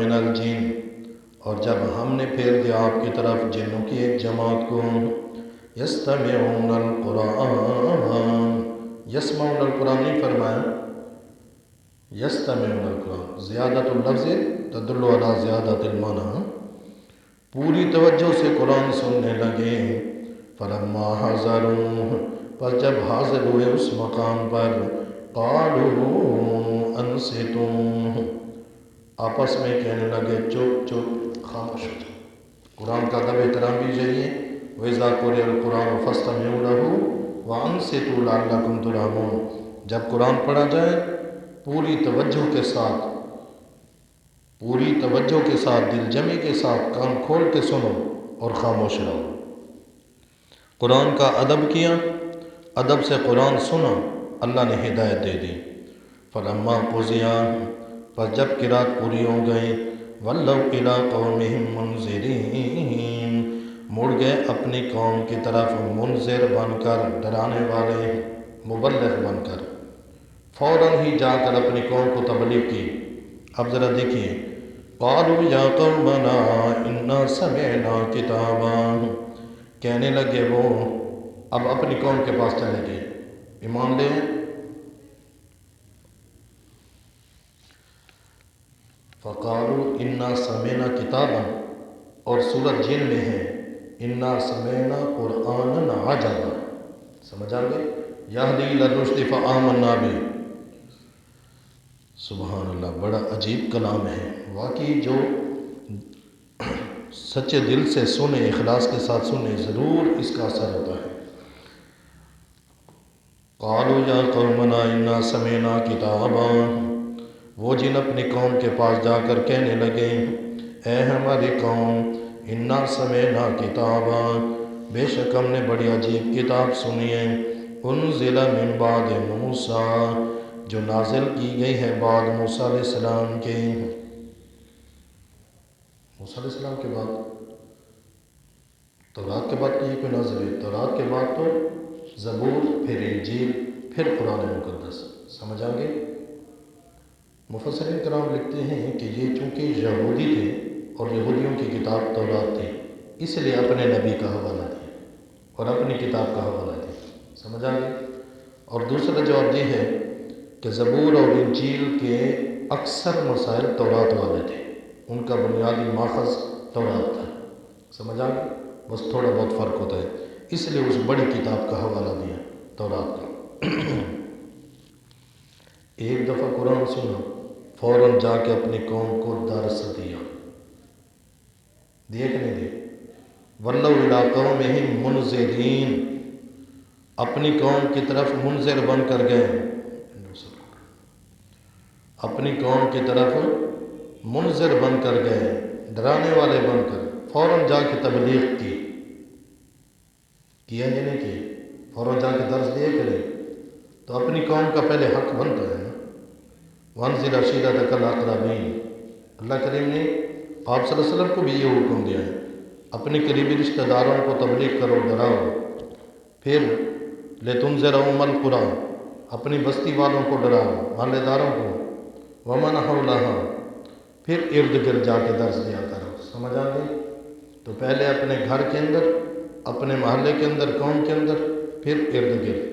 من الجن، اور جب ہم نے پھیر دیا آپ کی طرف جنوں کی ایک جماعت کو، یستمعون القرآن، یسمعون القرآن نہیں فرمایا، یستمعون القرآن، زیادت اللفظ تدل علی زیادت المعنی، پوری توجہ سے قرآن سننے لگے، فلما حضروہ، پس جب حاضر ہوئے اس مقام پر، قالوا انصتوا، آپس میں کہنے لگے چپ چپ، خاموش ہو جاؤ۔ قرآن کا ادب احترام بھی چاہیے۔ وَإِذَا قُرِئَ الْقُرْآنُ فَاسْتَمِعُوا لَهُ وَأَنصِتُوا لَعَلَّكُمْ تُرْحَمُونَ، جب قرآن پڑھا جائے پوری توجہ کے ساتھ، پوری توجہ کے ساتھ، دل جمی کے ساتھ کان کھول کے سنو اور خاموش رہو۔ قرآن کا ادب کیا، ادب سے قرآن سنا، اللہ نے ہدایت دے دی۔ فلما قضی، پس جب قرات پوری ہو گئی، ولوا الی قومہم منذرین، مڑ گئے اپنی قوم کی طرف منذر بن کر، ڈرانے والے، مبلغ بن کر، فوراً ہی جا کر اپنی قوم کو تبلیغ کی۔ اب ذرا دیکھیے، قالوا یا قومنا انا سمعنا کتابا، کہنے لگے وہ، اب اپنی قوم کے پاس چلے گئے، ایمان لے۔ فقالوا انا سمعنا کتابا، اور سورۃ جن میں ہے انا سمعنا قرآنا عجبا، سمجھ آگئے، یہدی الی الرشد فآمنا بہ، سبحان اللہ، بڑا عجیب کلام ہے واقعی۔ جو سچے دل سے سنے، اخلاص کے ساتھ سنے، ضرور اس کا اثر ہوتا ہے۔ قالوا یا قومنا انا سمعنا کتابا، وہ جن اپنی قوم کے پاس جا کر کہنے لگے، اے ہماری قوم، انا سمعنا کتابا، بے شک ہم نے بڑی عجیب کتاب سنی ہے، انزل من بعد موسیٰ، جو نازل کی گئی ہے بعد موسیٰ علیہ السلام کے۔ موسیٰ علیہ السلام کے بعد تورات کے بعد کی کوئی نازل ہے؟ تورات کے بعد تو زبور، پھر انجیل، پھر قرآن مقدس، سمجھ آگے۔ مفسرین کرام لکھتے ہیں کہ یہ چونکہ یہودی تھے اور یہودیوں کی کتاب تورات تھی، اس لیے اپنے نبی کا حوالہ دیا اور اپنی کتاب کا حوالہ دیا، سمجھ آگے۔ اور دوسرا جواب یہ ہے کہ زبور اور انجیل کے اکثر مسائل تورات والے تھے، ان کا بنیادی ماخذ تورات تھا، سمجھ آگے، بس تھوڑا بہت فرق ہوتا ہے، اس لیے اس بڑی کتاب کا حوالہ دیا، تورات کا۔ ایک دفعہ قرآن سنا، فوراً جا کے اپنی قوم کو درس دیا، دیا کہ نہیں دیا؟ وَلَّوْا إِلَىٰ قَوْمِهِمْ مُنذِرِينَ، اپنی قوم کی طرف منذر بن کر گئے، اپنی قوم کی طرف منذر بن کر گئے، ڈرانے والے بن کر، فوراً جا کے تبلیغ کی، کیا یا نہیں کیا؟ فوراً جا کے درس دیا کہ نہیں؟ تو اپنی قوم کا پہلے حق بنتا ہے نا۔ وَأَنذِرْ عَشِيرَتَكَ الْأَقْرَبِينَ، اللہ کریم نے آپ صلی اللہ علیہ وسلم کو بھی یہ حکم دیا ہے، اپنے قریبی رشتہ داروں کو تبلیغ کرو، ڈراؤ۔ پھر لِتُنذِرَ أُمَّ الْقُرَىٰ، اپنی بستی والوں کو ڈراؤ، محلے داروں کو، وَمَنْ حَوْلَهَا، پھر ارد گرد جا کے درس دیا کرو، سمجھ آ گئی؟ تو پہلے اپنے گھر کے اندر، اپنے محلے کے اندر، قوم کے اندر، پھر ارد گرد۔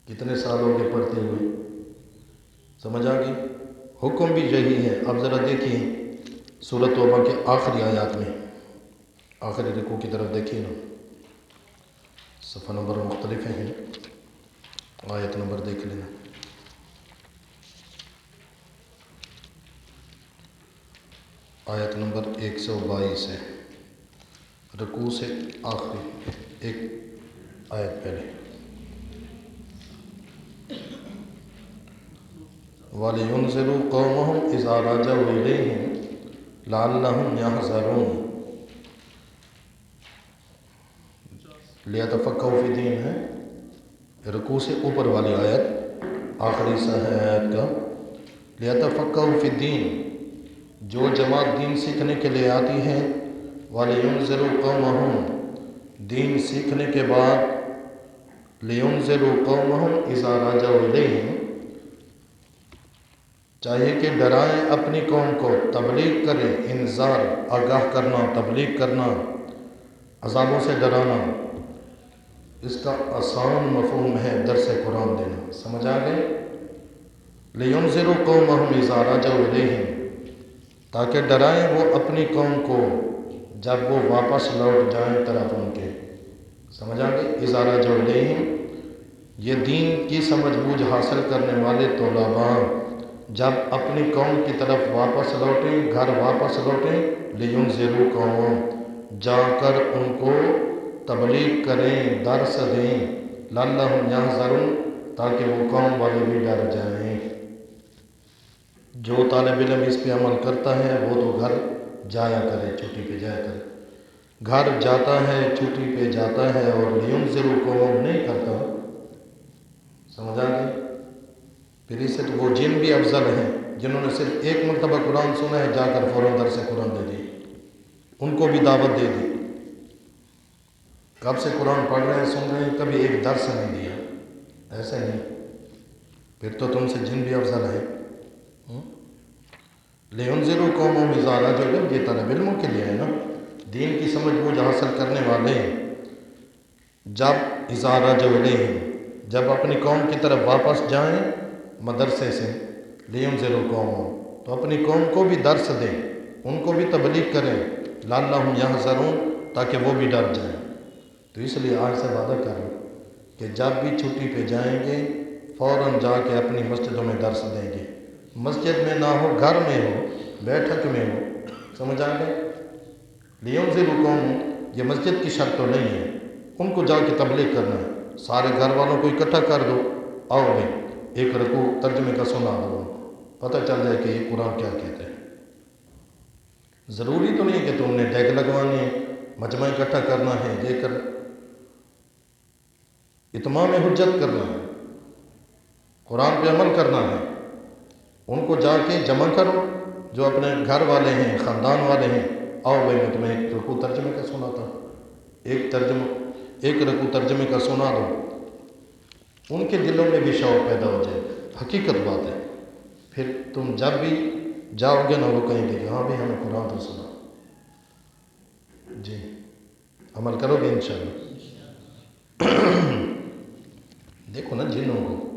کتنے سال ہو گئے پڑھتے ہوئے، سمجھ آ گئی؟ حکم بھی یہی ہے۔ اب ذرا دیکھیں سورۃ توبہ کے آخری آیات میں، آخری رکوع کی طرف دیکھیے نا، صفحہ نمبر مختلف ہیں، آیت نمبر دیکھ لینا۔ آیت نمبر 122 ہے، رکوع سے آخری ایک آیت پہلے۔ وَلِيُنذِرُوا قَوْمَهُمْ إِذَا رَجَعُوا إِلَيْهِمْ لَعَلَّهُمْ يَحْذَرُونَ، لِيَتَفَقَّهُوا فِي الدِّينِ ہے، رکوع سے اوپر والی آیت، آخری سا ہے آیت کا، لِيَتَفَقَّهُوا فِي الدِّينِ، جو جماعت دین سیکھنے کے لیے آتی ہے، وَلِيُنذِرُوا قَوْمَهُمْ، دین سیکھنے کے بعد، لِيُنذِرُوا قَوْمَهُمْ إِذَا رَجَعُوا إِلَيْهِمْ، چاہیے کہ ڈرائیں اپنی قوم کو، تبلیغ کریں، انذار آگاہ کرنا، تبلیغ کرنا، عذابوں سے ڈرانا، اس کا آسان مفہوم ہے درس قرآن دینا۔ سمجھ آ گئے؟ لِيُنذِرُوا قَوْمَهُمْ إِذَا رَجَعُوا إِلَيْهِمْ، تاکہ ڈرائیں وہ اپنی قوم کو جب وہ واپس لوٹ جائیں طرف ان کے۔ سمجھ آ گئی؟ إِذَا رَجَعُوا إِلَيْهِمْ، یہ دین کی سمجھ بوجھ حاصل کرنے والے طلباء جب اپنی قوم کی طرف واپس لوٹیں، گھر واپس لوٹیں، لِيُنذِرُوا قَوْمَهُمْ، جا کر ان کو تبلیغ کریں، درس دیں، لَعَلَّهُمْ يَحْذَرُونَ، تاکہ وہ قوم والے بھی ڈر جائیں۔ جو طالب علم اس پہ عمل کرتا ہے وہ تو گھر جایا کرے، چھٹی پہ جایا کرے۔ گھر جاتا ہے، چھٹی پہ جاتا ہے اور لِيُنذِرُوا قَوْمَهُمْ نہیں کرتا، سمجھ آ گئی؟ پھر اس سے تو وہ جن بھی افضل ہیں جنہوں نے صرف ایک مرتبہ قرآن سنا ہے، جا کر فوراً درس قرآن دے دی، ان کو بھی دعوت دے دی۔ کب سے قرآن پڑھ رہے ہیں، سن رہے ہیں، کبھی ایک درس نہیں دیا، ایسے نہیں، پھر تو تم سے جن بھی افضل ہے۔ لِيُنذِرُوا قَوْمَهُمْ إِذَا رَجَعُوا إِلَيْهِمْ، یہ طالب علموں کے لیے ہے نا، دین کی سمجھ بوجھ حاصل کرنے والے جب إِذَا رَجَعُوا إِلَيْهِمْ، جب اپنی قوم کی طرف واپس جائیں مدرسے سے، لِيُنذِرُوا قَوْمَهُمْ، تو اپنی قوم کو بھی درس دیں، ان کو بھی تبلیغ کریں، لَعَلَّهُمْ يَحْذَرُونَ، تاکہ وہ بھی ڈر جائیں۔ تو اس لیے آج سے وعدہ کریں کہ جب بھی چھٹی پہ جائیں گے فوراً جا کے اپنی مسجدوں میں درس دیں گے، مسجد میں نہ ہو، گھر میں ہو، بیٹھک میں ہو، سمجھ آ گئے؟ لِيُنذِرُوا قَوْمَهُمْ، یہ مسجد کی شرط تو نہیں ہے، ان کو جا کے تبلیغ کرنا ہے، سارے گھر والوں کو اکٹھا کر دو، آؤ بھائی ایک رکوع ترجمے کا سنا دو، ان کو پتہ چل جائے کہ یہ قرآن کیا کہتے ہیں۔ ضروری تو نہیں کہ تم نے ڈیک لگوانی ہے، مجمع اکٹھا کرنا ہے، یہ کر اتمام حجت کرنا ہے، قرآن پہ عمل کرنا ہے، ان کو جا کے جمع کرو، جو اپنے گھر والے ہیں، خاندان والے ہیں، آؤ بھائی میں تمہیں ایک رکوع ترجمے کا سناتا ہوں، ایک رکوع ترجمے کا سنا دو، ان کے دلوں میں بھی شوق پیدا ہو جائے، حقیقت بات ہے۔ پھر تم جب بھی جاؤ گے نہ وہ کہیں گے کہ ہاں بھائی ہمیں قرآن تو سنا، جی عمل کرو گے انشاءاللہ۔ دیکھو نا جنوں کو